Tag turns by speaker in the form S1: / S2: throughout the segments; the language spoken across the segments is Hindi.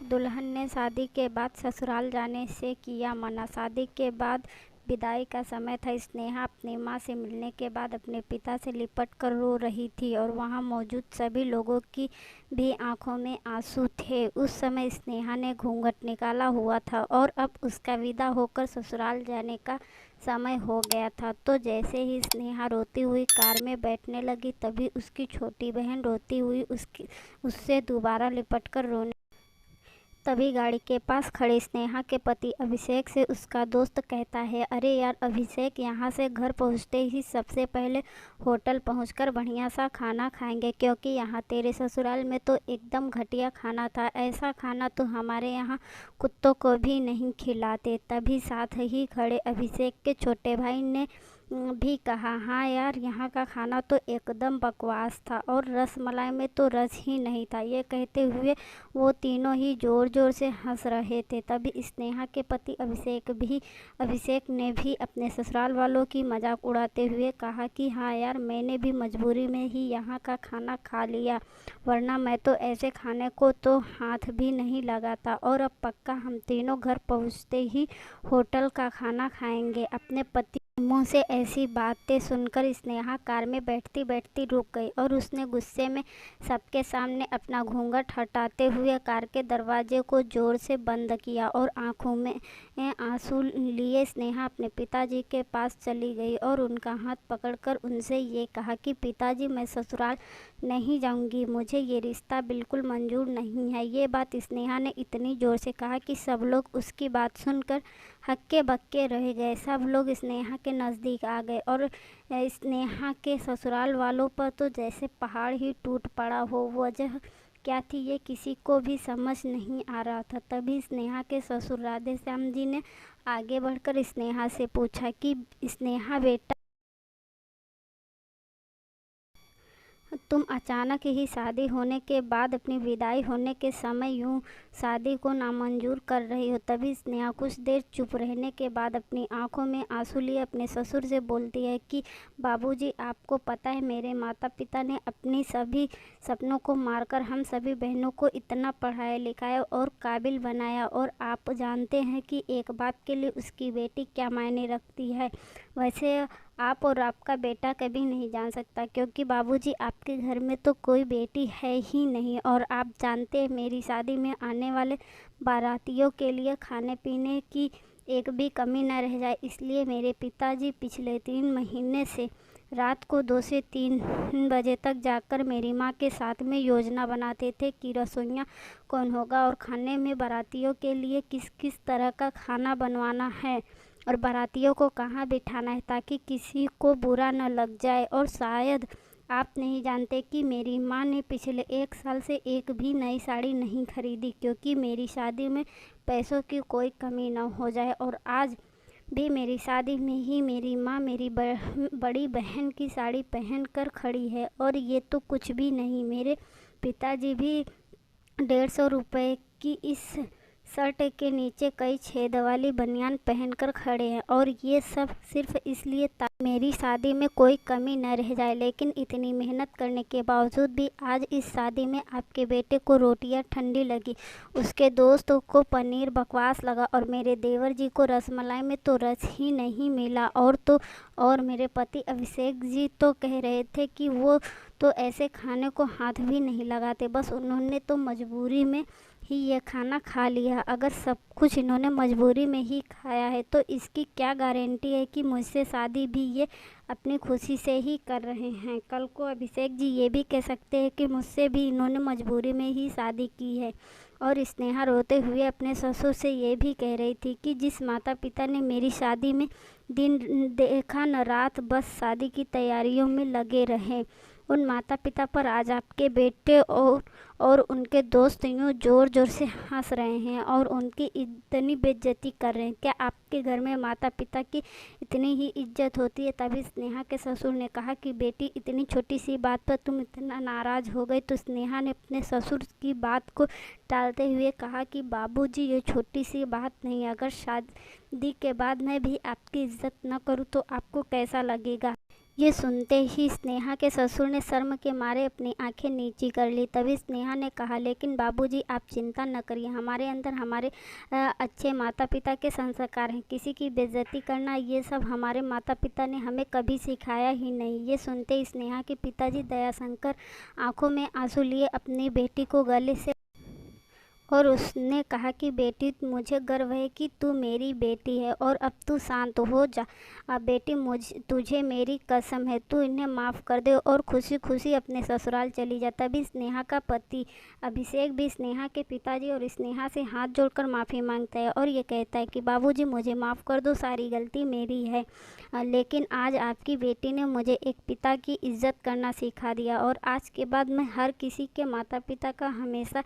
S1: दुल्हन ने शादी के बाद ससुराल जाने से किया मना। शादी के बाद विदाई का समय था। स्नेहा अपनी मां से मिलने के बाद अपने पिता से लिपट कर रो रही थी और वहां मौजूद सभी लोगों की भी आंखों में आंसू थे। उस समय स्नेहा ने घूंघट निकाला हुआ था और अब उसका विदा होकर ससुराल जाने का समय हो गया था। तो जैसे ही स्नेहा रोती हुई कार में बैठने लगी, तभी उसकी छोटी बहन रोती हुई उससे दोबारा लिपट कर रोने। तभी गाड़ी के पास खड़े स्नेहा के पति अभिषेक से उसका दोस्त कहता है, अरे यार अभिषेक, यहाँ से घर पहुँचते ही सबसे पहले होटल पहुँचकर बढ़िया सा खाना खाएंगे, क्योंकि यहाँ तेरे ससुराल में तो एकदम घटिया खाना था। ऐसा खाना तो हमारे यहाँ कुत्तों को भी नहीं खिलाते। तभी साथ ही खड़े अभिषेक के छोटे भाई ने भी कहा, हाँ यार, यहाँ का खाना तो एकदम बकवास था और रसमलाई में तो रस ही नहीं था। ये कहते हुए वो तीनों ही जोर जोर से हंस रहे थे। तभी स्नेहा के पति अभिषेक ने भी अपने ससुराल वालों की मजाक उड़ाते हुए कहा कि हाँ यार, मैंने भी मजबूरी में ही यहाँ का खाना खा लिया, वरना मैं तो ऐसे खाने को तो हाथ भी नहीं लगाता। और अब पक्का हम तीनों घर पहुँचते ही होटल का खाना खाएंगे। अपने पति मुंह से ऐसी बातें सुनकर स्नेहा कार में बैठती बैठती रुक गई और उसने गुस्से में सबके सामने अपना घूंघट हटाते हुए कार के दरवाजे को जोर से बंद किया और आंखों में आंसू लिए स्नेहा अपने पिताजी के पास चली गई और उनका हाथ पकड़कर उनसे ये कहा कि पिताजी, मैं ससुराल नहीं जाऊंगी, मुझे ये रिश्ता बिल्कुल मंजूर नहीं है। ये बात स्नेहा ने इतनी जोर से कहा कि सब लोग उसकी बात सुनकर हक्के बक्के रह गए। सब लोग स्नेहा के नज़दीक आ गए और स्नेहा के ससुराल वालों पर तो जैसे पहाड़ ही टूट पड़ा हो। वजह क्या थी ये किसी को भी समझ नहीं आ रहा था। तभी स्नेहा के ससुर राधे श्याम जी ने आगे बढ़कर स्नेहा से पूछा कि स्नेहा बेटा, तुम अचानक ही शादी होने के बाद अपनी विदाई होने के समय यूं शादी को नामंजूर कर रही हो। तभी स्नेहा कुछ देर चुप रहने के बाद अपनी आंखों में आंसू लिए अपने ससुर से बोलती है कि बाबूजी, आपको पता है मेरे माता पिता ने अपनी सभी सपनों को मारकर हम सभी बहनों को इतना पढ़ाया लिखाया और काबिल बनाया, और आप जानते हैं कि एक बाप के लिए उसकी बेटी क्या मायने रखती है। वैसे आप और आपका बेटा कभी नहीं जान सकता, क्योंकि बाबूजी, आपके घर में तो कोई बेटी है ही नहीं। और आप जानते हैं मेरी शादी में आने वाले बारातियों के लिए खाने पीने की एक भी कमी न रह जाए, इसलिए मेरे पिताजी पिछले 3 महीने से रात को 2 से 3 बजे तक जाकर मेरी माँ के साथ में योजना बनाते थे कि रसोइया कौन होगा और खाने में बारातियों के लिए किस किस तरह का खाना बनवाना है और बारातियों को कहाँ बिठाना है, ताकि किसी को बुरा न लग जाए। और शायद आप नहीं जानते कि मेरी माँ ने पिछले 1 साल से एक भी नई साड़ी नहीं खरीदी, क्योंकि मेरी शादी में पैसों की कोई कमी न हो जाए। और आज भी मेरी शादी में ही मेरी माँ मेरी बड़ी बहन की साड़ी पहन कर खड़ी है, और ये तो कुछ भी नहीं, मेरे पिताजी भी 150 रुपये की इस शर्ट के नीचे कई छेद वाली बनियान पहनकर खड़े हैं, और ये सब सिर्फ इसलिए ताकि मेरी शादी में कोई कमी न रह जाए। लेकिन इतनी मेहनत करने के बावजूद भी आज इस शादी में आपके बेटे को रोटियां ठंडी लगी, उसके दोस्तों को पनीर बकवास लगा और मेरे देवर जी को रसमलाई में तो रस ही नहीं मिला। और मेरे पति अभिषेक जी तो कह रहे थे कि वो तो ऐसे खाने को हाथ भी नहीं लगाते, बस उन्होंने तो मजबूरी में ही ये खाना खा लिया। अगर सब कुछ इन्होंने मजबूरी में ही खाया है तो इसकी क्या गारंटी है कि मुझसे शादी भी ये अपनी खुशी से ही कर रहे हैं। कल को अभिषेक जी ये भी कह सकते हैं कि मुझसे भी इन्होंने मजबूरी में ही शादी की है। और स्नेहा रोते हुए अपने ससुर से ये भी कह रही थी कि जिस माता पिता ने मेरी शादी में दिन देखा न रात बस शादी की तैयारियों में लगे रहे, उन माता पिता पर आज आपके बेटे और उनके दोस्त यूँ ज़ोर ज़ोर से हंस रहे हैं और उनकी इतनी बेइज्जती कर रहे हैं। क्या आपके घर में माता पिता की इतनी ही इज्जत होती है? तभी स्नेहा के ससुर ने कहा कि बेटी, इतनी छोटी सी बात पर तुम इतना नाराज़ हो गई। तो स्नेहा ने अपने ससुर की बात को टालते हुए कहा कि बाबूजी, ये छोटी सी बात नहीं है। अगर शादी के बाद मैं भी आपकी इज्जत न करूँ तो आपको कैसा लगेगा? ये सुनते ही स्नेहा के ससुर ने शर्म के मारे अपनी आंखें नीची कर ली। तभी स्नेहा ने कहा, लेकिन बाबूजी आप चिंता न करिए, हमारे अंदर हमारे अच्छे माता पिता के संस्कार हैं। किसी की बेइज्जती करना ये सब हमारे माता पिता ने हमें कभी सिखाया ही नहीं। ये सुनते ही स्नेहा के पिताजी दयाशंकर आंखों में आंसू लिए अपनी बेटी को गले से और उसने कहा कि बेटी, मुझे गर्व है कि तू मेरी बेटी है और अब तू शांत हो जा। अब बेटी, तुझे मेरी कसम है, तू इन्हें माफ़ कर दे और खुशी खुशी अपने ससुराल चली जा। तभी स्नेहा का पति अभिषेक भी स्नेहा के पिताजी और स्नेहा से हाथ जोड़कर माफ़ी मांगता है और ये कहता है कि बाबूजी मुझे माफ़ कर दो, सारी गलती मेरी है। लेकिन आज आपकी बेटी ने मुझे एक पिता की इज्जत करना सिखा दिया और आज के बाद मैं हर किसी के माता पिता का हमेशा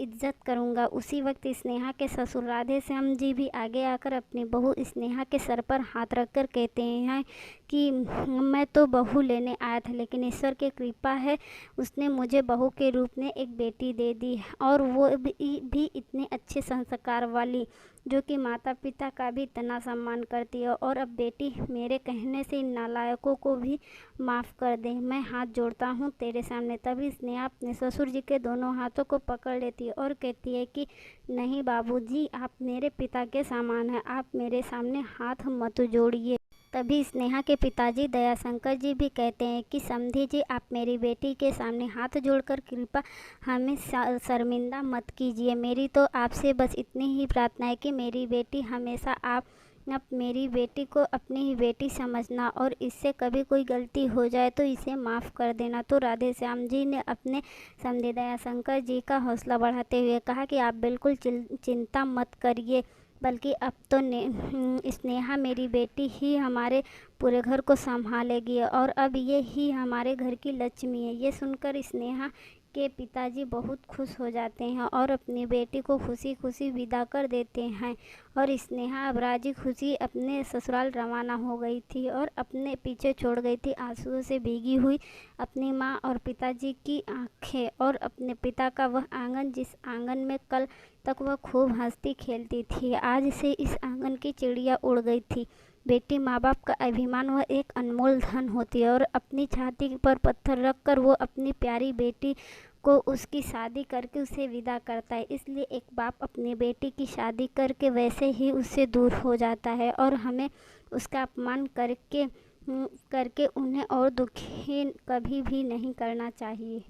S1: इज्जत करूँगा। उसी वक्त स्नेहा के ससुर राधे श्याम जी भी आगे आकर अपनी बहू स्नेहा के सर पर हाथ रखकर कहते हैं कि मैं तो बहू लेने आया था, लेकिन ईश्वर की कृपा है, उसने मुझे बहू के रूप में एक बेटी दे दी और वो भी इतने अच्छे संस्कार वाली, जो कि माता पिता का भी इतना सम्मान करती है। और अब बेटी, मेरे कहने से इन नालायकों को भी माफ़ कर दे, मैं हाथ जोड़ता हूँ तेरे सामने। तभी स्नेहा अपने ससुर जी के दोनों हाथों को पकड़ लेती है और कहती है कि नहीं बाबूजी, आप मेरे पिता के समान हैं, आप मेरे सामने हाथ मत जोड़िए। तभी स्नेहा के पिताजी दयाशंकर जी भी कहते हैं कि समधी जी, आप मेरी बेटी के सामने हाथ जोड़कर कृपा हमें शर्मिंदा मत कीजिए। मेरी तो आपसे बस इतनी ही प्रार्थना है कि मेरी बेटी हमेशा आप मेरी बेटी को अपनी ही बेटी समझना और इससे कभी कोई गलती हो जाए तो इसे माफ़ कर देना। तो राधे श्याम जी ने अपने समधी दयाशंकर जी का हौसला बढ़ाते हुए कहा कि आप बिल्कुल चिंता मत करिए, बल्कि अब तो स्नेहा मेरी बेटी ही हमारे पूरे घर को संभालेगी और अब ये ही हमारे घर की लक्ष्मी है। ये सुनकर स्नेहा के पिताजी बहुत खुश हो जाते हैं और अपनी बेटी को खुशी खुशी विदा कर देते हैं और स्नेहा अब राजी खुशी अपने ससुराल रवाना हो गई थी और अपने पीछे छोड़ गई थी आंसुओं से भीगी हुई अपनी माँ और पिताजी की आंखें और अपने पिता का वह आंगन, जिस आंगन में कल तक वह खूब हंसती खेलती थी। आज से इस आंगन की चिड़िया उड़ गई थी। बेटी माँ बाप का अभिमान वह एक अनमोल धन होती है और अपनी छाती पर पत्थर रखकर वो अपनी प्यारी बेटी को उसकी शादी करके उसे विदा करता है। इसलिए एक बाप अपनी बेटी की शादी करके वैसे ही उससे दूर हो जाता है और हमें उसका अपमान करके उन्हें और दुखी कभी भी नहीं करना चाहिए।